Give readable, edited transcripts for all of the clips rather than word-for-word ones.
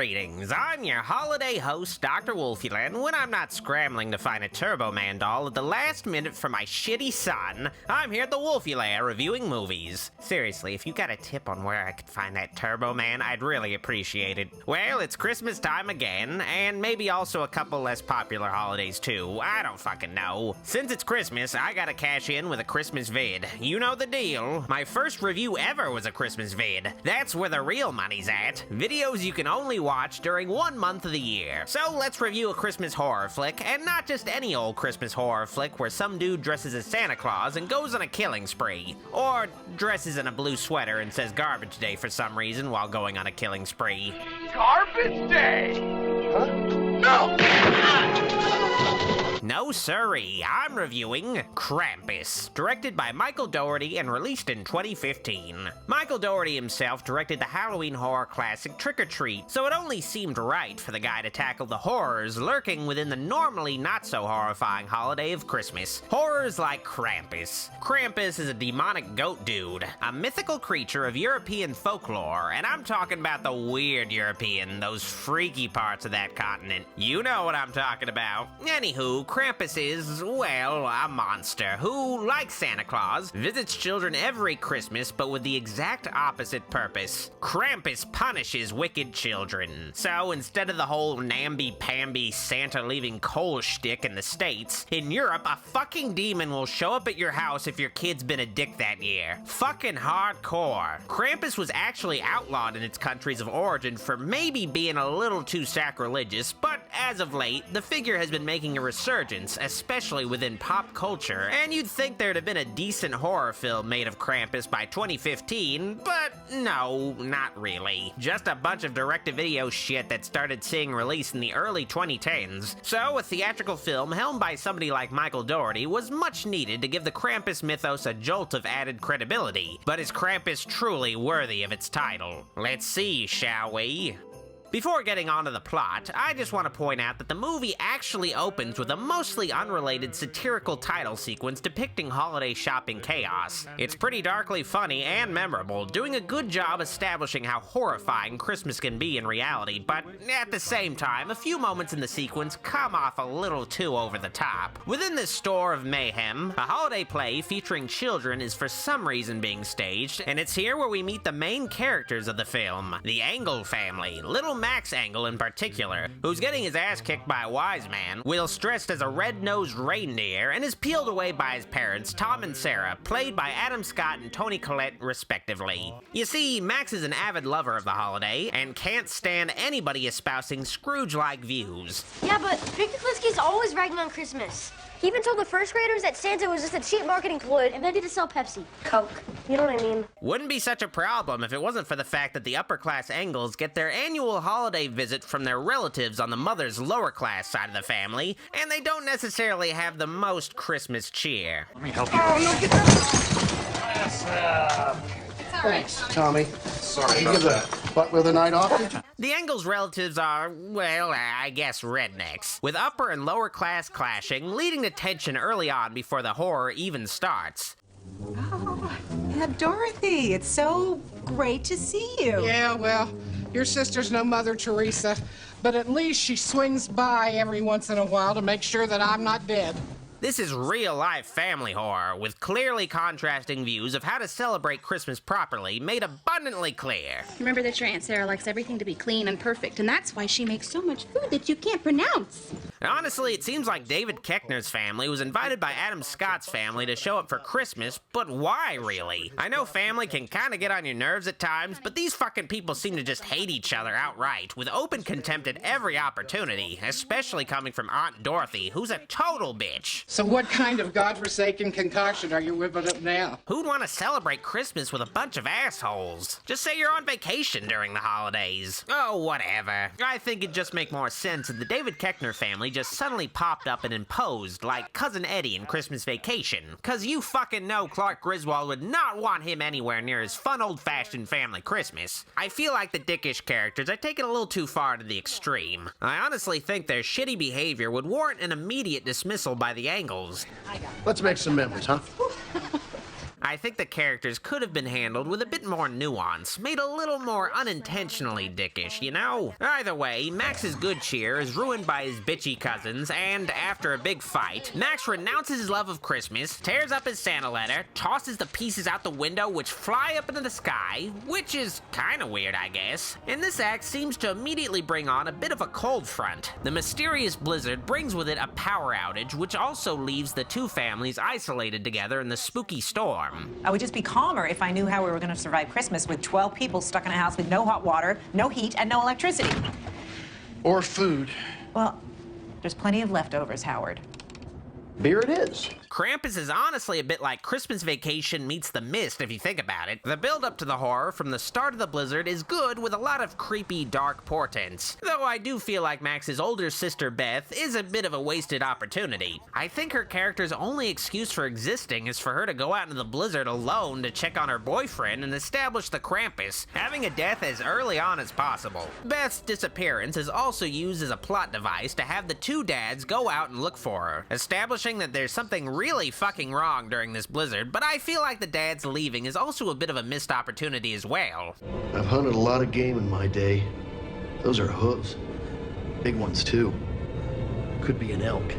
Greetings, I'm your holiday host, Dr. Wolfula, and when I'm not scrambling to find a Turbo Man doll at the last minute for my shitty son, I'm here at the Wolfula reviewing movies. Seriously, if you got a tip on where I could find that Turbo Man, I'd really appreciate it. Well, it's Christmas time again, and maybe also a couple less popular holidays too, I don't fucking know. Since it's Christmas, I gotta cash in with a Christmas vid. You know the deal. My first review ever was a Christmas vid. That's where the real money's at. Videos you can only watch during 1 month of the year. So let's review a Christmas horror flick, and not just any old Christmas horror flick where some dude dresses as Santa Claus and goes on a killing spree. Or dresses in a blue sweater and says garbage day for some reason while going on a killing spree. Garbage day! Huh? No! No siree, I'm reviewing Krampus, directed by Michael Dougherty and released in 2015. Michael Dougherty himself directed the Halloween horror classic Trick or Treat, so it only seemed right for the guy to tackle the horrors lurking within the normally not so horrifying holiday of Christmas. Horrors like Krampus. Krampus is a demonic goat dude, a mythical creature of European folklore, and I'm talking about the weird European, those freaky parts of that continent. You know what I'm talking about. Anywho, Krampus is, well, a monster who, like Santa Claus, visits children every Christmas but with the exact opposite purpose. Krampus punishes wicked children. So instead of the whole namby-pamby Santa leaving coal shtick in the States, in Europe, a fucking demon will show up at your house if your kid's been a dick that year. Fucking hardcore. Krampus was actually outlawed in its countries of origin for maybe being a little too sacrilegious, but as of late, the figure has been making a resurgence, especially within pop culture, and you'd think there'd have been a decent horror film made of Krampus by 2015, but no, not really. Just a bunch of direct-to-video shit that started seeing release in the early 2010s. So a theatrical film helmed by somebody like Michael Dougherty was much needed to give the Krampus mythos a jolt of added credibility. But is Krampus truly worthy of its title? Let's see, shall we? Before getting onto the plot, I just want to point out that the movie actually opens with a mostly unrelated satirical title sequence depicting holiday shopping chaos. It's pretty darkly funny and memorable, doing a good job establishing how horrifying Christmas can be in reality, but at the same time, a few moments in the sequence come off a little too over the top. Within this store of mayhem, a holiday play featuring children is for some reason being staged, and it's here where we meet the main characters of the film, the Angle family, Little Max Angle in particular, who's getting his ass kicked by a wise man, whilst dressed as a red-nosed reindeer, and is peeled away by his parents, Tom and Sarah, played by Adam Scott and Toni Collette, respectively. You see, Max is an avid lover of the holiday, and can't stand anybody espousing Scrooge-like views. Yeah, but Victor Klinsky's always ragging on Christmas. He even told the first graders that Santa was just a cheap marketing ploy invented to sell Pepsi. Coke. You know what I mean? Wouldn't be such a problem if it wasn't for the fact that the upper-class Angles get their annual holiday visit from their relatives on the mother's lower-class side of the family, and they don't necessarily have the most Christmas cheer. Let me help you. Oh, no, get that! Thanks, Tommy. Sorry You about give that. the butler the night off, did you? The Engels relatives are, well, I guess rednecks, with upper and lower class clashing, leading to tension early on before the horror even starts. Oh, Aunt Dorothy, it's so great to see you. Yeah, well, your sister's no Mother Teresa, but at least she swings by every once in a while to make sure that I'm not dead. This is real-life family horror, with clearly contrasting views of how to celebrate Christmas properly made abundantly clear. Remember that your Aunt Sarah likes everything to be clean and perfect, and that's why she makes so much food that you can't pronounce. Honestly, it seems like David Koechner's family was invited by Adam Scott's family to show up for Christmas, but why, really? I know family can kind of get on your nerves at times, but these fucking people seem to just hate each other outright, with open contempt at every opportunity, especially coming from Aunt Dorothy, who's a total bitch. So what kind of godforsaken concoction are you whipping up now? Who'd want to celebrate Christmas with a bunch of assholes? Just say you're on vacation during the holidays. Oh, whatever. I think it'd just make more sense if the David Koechner family just suddenly popped up and imposed, like Cousin Eddie in Christmas Vacation. Cause you fucking know Clark Griswold would not want him anywhere near his fun old-fashioned family Christmas. I feel like the dickish characters are taken a little too far to the extreme. I honestly think their shitty behavior would warrant an immediate dismissal by the Angles. Let's make some memories, huh? I I think the characters could have been handled with a bit more nuance, made a little more unintentionally dickish, you know? Either way, Max's good cheer is ruined by his bitchy cousins, and after a big fight, Max renounces his love of Christmas, tears up his Santa letter, tosses the pieces out the window which fly up into the sky, which is kinda weird, I guess. And this act seems to immediately bring on a bit of a cold front. The mysterious blizzard brings with it a power outage, which also leaves the two families isolated together in the spooky storm. I would just be calmer if I knew how we were going to survive Christmas with 12 people stuck in a house with no hot water, no heat, and no electricity. Or food. Well, there's plenty of leftovers, Howard. Beer it is. Krampus is honestly a bit like Christmas Vacation meets The Mist, if you think about it. The build-up to the horror from the start of the blizzard is good with a lot of creepy, dark portents. Though I do feel like Max's older sister, Beth, is a bit of a wasted opportunity. I think her character's only excuse for existing is for her to go out into the blizzard alone to check on her boyfriend and establish the Krampus, having a death as early on as possible. Beth's disappearance is also used as a plot device to have the two dads go out and look for her, establishing that there's something really fucking wrong during this blizzard, but I feel like the dad's leaving is also a bit of a missed opportunity as well. I've hunted a lot of game in my day. Those are hooves. Big ones, too. Could be an elk.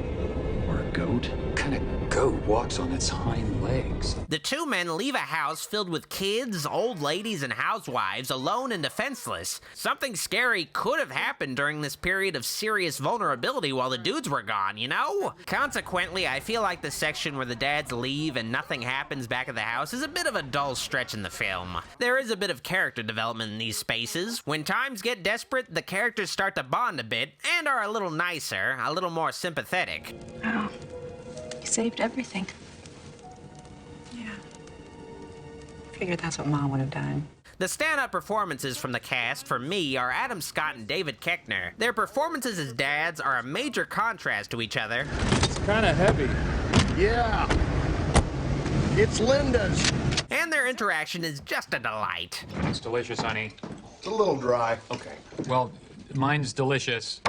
Or a goat. What kind of goat walks on its hind legs? The two men leave a house filled with kids, old ladies, and housewives, alone and defenseless. Something scary could have happened during this period of serious vulnerability while the dudes were gone, you know? Consequently, I feel like the section where the dads leave and nothing happens back at the house is a bit of a dull stretch in the film. There is a bit of character development in these spaces. When times get desperate, the characters start to bond a bit and are a little nicer, a little more sympathetic. Oh, you saved everything. Yeah. Figured that's what Mom would have done. The stand-up performances from the cast, for me, are Adam Scott and David Koechner. Their performances as dads are a major contrast to each other. It's kind of heavy. Yeah. It's Linda's. And their interaction is just a delight. It's delicious, honey. It's a little dry. Okay. Well, mine's delicious.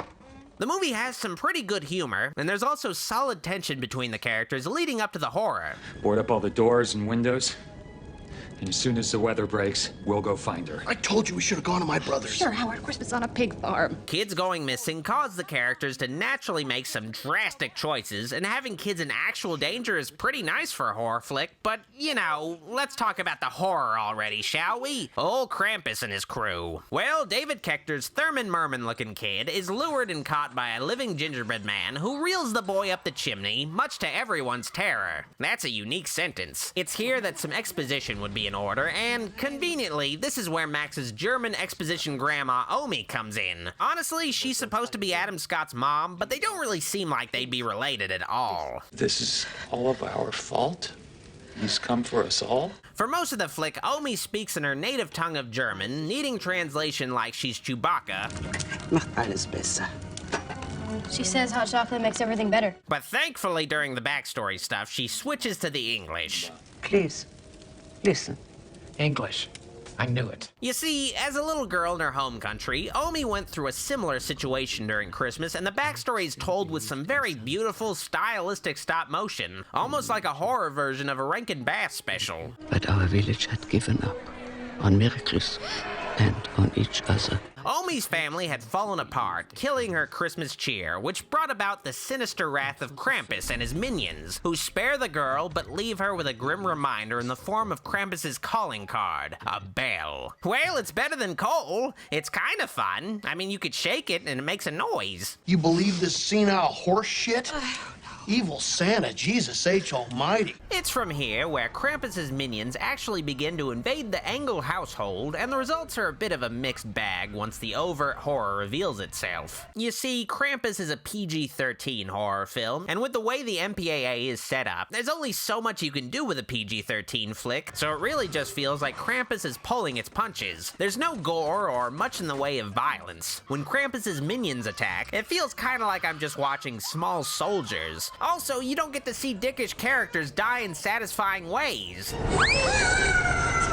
The movie has some pretty good humor, and there's also solid tension between the characters leading up to the horror. Board up all the doors and windows. And as soon as the weather breaks, we'll go find her. I told you we should have gone to my brother's. Sure, Howard, Christmas on a pig farm. Kids going missing cause the characters to naturally make some drastic choices, and having kids in actual danger is pretty nice for a horror flick, but, you know, let's talk about the horror already, shall we? Old Krampus and his crew. Well, David Koechner's Thurman Merman-looking kid is lured and caught by a living gingerbread man who reels the boy up the chimney, much to everyone's terror. That's a unique sentence. It's here that some exposition would be in order, and conveniently, this is where Max's German exposition grandma Omi comes in. Honestly, she's supposed to be Adam Scott's mom, but they don't really seem like they'd be related at all. This is all of our fault? He's come for us all? For most of the flick, Omi speaks in her native tongue of German, needing translation like she's Chewbacca. Macht alles besser. She says hot chocolate makes everything better. But thankfully, during the backstory stuff, she switches to the English. Please, listen. English. I knew it. You see, as a little girl in her home country, Omi went through a similar situation during Christmas, and the backstory is told with some very beautiful, stylistic stop motion, almost like a horror version of a Rankin Bass special. But our village had given up on miracles and on each other. Omi's family had fallen apart, killing her Christmas cheer, which brought about the sinister wrath of Krampus and his minions, who spare the girl but leave her with a grim reminder in the form of Krampus's calling card, a bell. Well, it's better than coal. It's kind of fun. I mean, you could shake it and it makes a noise. You believe this senile horse shit? Evil Santa, Jesus H. Almighty. It's from here where Krampus's minions actually begin to invade the Engel household, and the results are a bit of a mixed bag once the overt horror reveals itself. You see, Krampus is a PG-13 horror film, and with the way the MPAA is set up, there's only so much you can do with a PG-13 flick, so it really just feels like Krampus is pulling its punches. There's no gore or much in the way of violence. When Krampus's minions attack, it feels kinda like I'm just watching Small Soldiers. Also, you don't get to see dickish characters die in satisfying ways.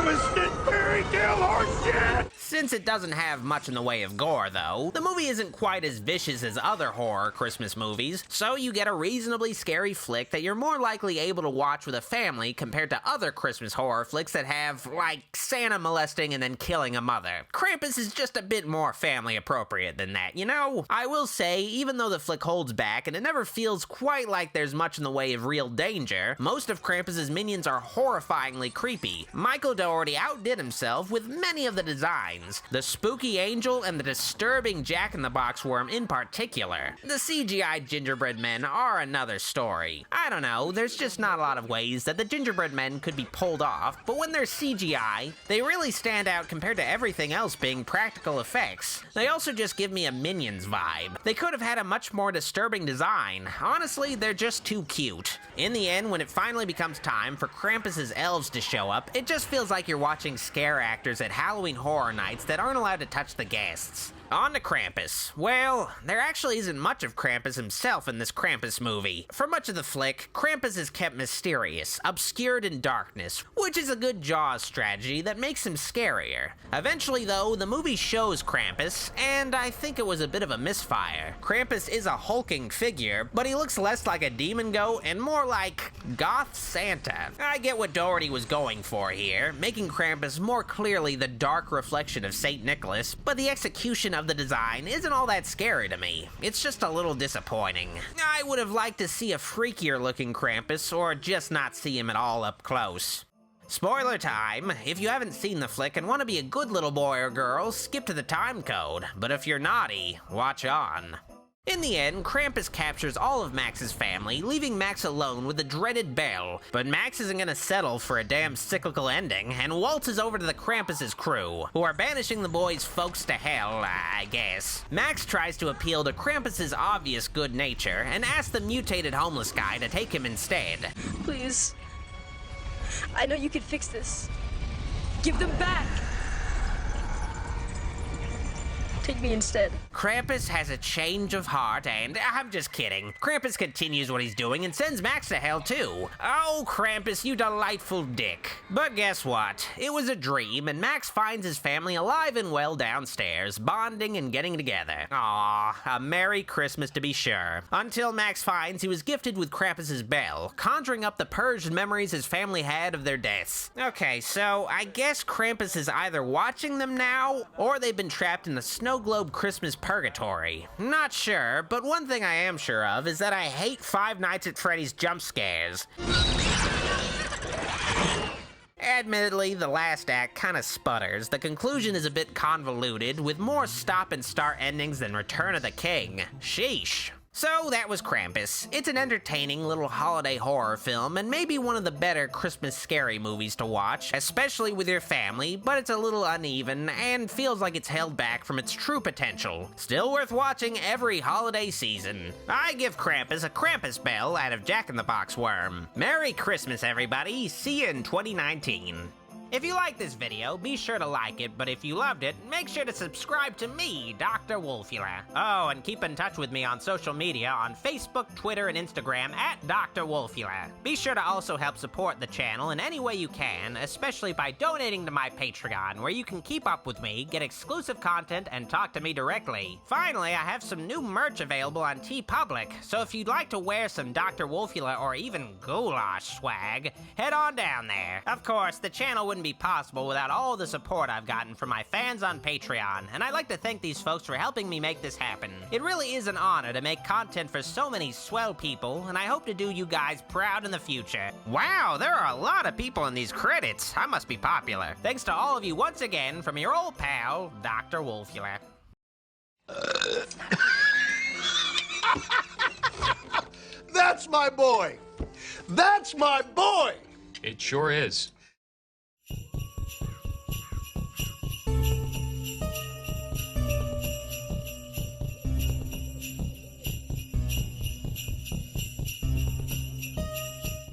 twisted fairy tale horseshit! Since it doesn't have much in the way of gore, though, the movie isn't quite as vicious as other horror Christmas movies, so you get a reasonably scary flick that you're more likely able to watch with a family compared to other Christmas horror flicks that have, like, Santa molesting and then killing a mother. Krampus is just a bit more family appropriate than that, you know? I will say, even though the flick holds back and it never feels quite like there's much in the way of real danger, most of Krampus's minions are horrifyingly creepy. Michael Dougherty outdid himself with many of the designs, the spooky angel and the disturbing Jack-in-the-Box worm in particular. The CGI gingerbread men are another story. I don't know, there's just not a lot of ways that the gingerbread men could be pulled off, but when they're CGI, they really stand out compared to everything else being practical effects. They also just give me a Minions vibe. They could have had a much more disturbing design. Honestly, they're just too cute. In the end, when it finally becomes time for Krampus's elves to show up, it just feels like you're watching scare actors at Halloween Horror Nights that aren't allowed to touch the guests. On to Krampus. Well, there actually isn't much of Krampus himself in this Krampus movie. For much of the flick, Krampus is kept mysterious, obscured in darkness, which is a good Jaws strategy that makes him scarier. Eventually, though, the movie shows Krampus, and I think it was a bit of a misfire. Krampus is a hulking figure, but he looks less like a demon goat and more like goth Santa. I get what Dougherty was going for here, making Krampus more clearly the dark reflection of St. Nicholas, but the execution of the design isn't all that scary to me. It's just a little disappointing. I would have liked to see a freakier looking Krampus or just not see him at all up close. Spoiler time! If you haven't seen the flick and want to be a good little boy or girl, skip to the time code. But if you're naughty, watch on. In the end, Krampus captures all of Max's family, leaving Max alone with the dreaded Belle. But Max isn't gonna settle for a damn cyclical ending, and waltzes over to the Krampus' crew, who are banishing the boys' folks to hell, I guess. Max tries to appeal to Krampus' obvious good nature, and asks the mutated homeless guy to take him instead. Please. I know you can fix this. Give them back. Take me instead. Krampus has a change of heart and... I'm just kidding. Krampus continues what he's doing and sends Max to hell too. Oh, Krampus, you delightful dick. But guess what? It was a dream, and Max finds his family alive and well downstairs, bonding and getting together. Aww, a Merry Christmas to be sure. Until Max finds he was gifted with Krampus's bell, conjuring up the purged memories his family had of their deaths. Okay, so I guess Krampus is either watching them now, or they've been trapped in the snow globe Christmas purgatory. Not sure, but one thing I am sure of is that I hate Five Nights at Freddy's jump scares. Admittedly, the last act kinda sputters. The conclusion is a bit convoluted, with more stop and start endings than Return of the King. Sheesh. So that was Krampus. It's an entertaining little holiday horror film and maybe one of the better Christmas scary movies to watch, especially with your family, but it's a little uneven and feels like it's held back from its true potential. Still worth watching every holiday season. I give Krampus a Krampus bell out of Jack-in-the-Box worm. Merry Christmas, everybody. See you in 2019. If you liked this video, be sure to like it, but if you loved it, make sure to subscribe to me, Dr. Wolfula. Oh, and keep in touch with me on social media on Facebook, Twitter, and Instagram at Dr. Wolfula. Be sure to also help support the channel in any way you can, especially by donating to my Patreon, where you can keep up with me, get exclusive content, and talk to me directly. Finally, I have some new merch available on TeePublic, so if you'd like to wear some Dr. Wolfula or even goulash swag, head on down there. Of course, the channel wouldn't be possible without all the support I've gotten from my fans on Patreon, and I'd like to thank these folks for helping me make this happen. It really is an honor to make content for so many swell people, and I hope to do you guys proud in the future. Wow, there are a lot of people in these credits. I must be popular. Thanks to all of you once again from your old pal, Dr. Wolfula. That's my boy! That's my boy! It sure is.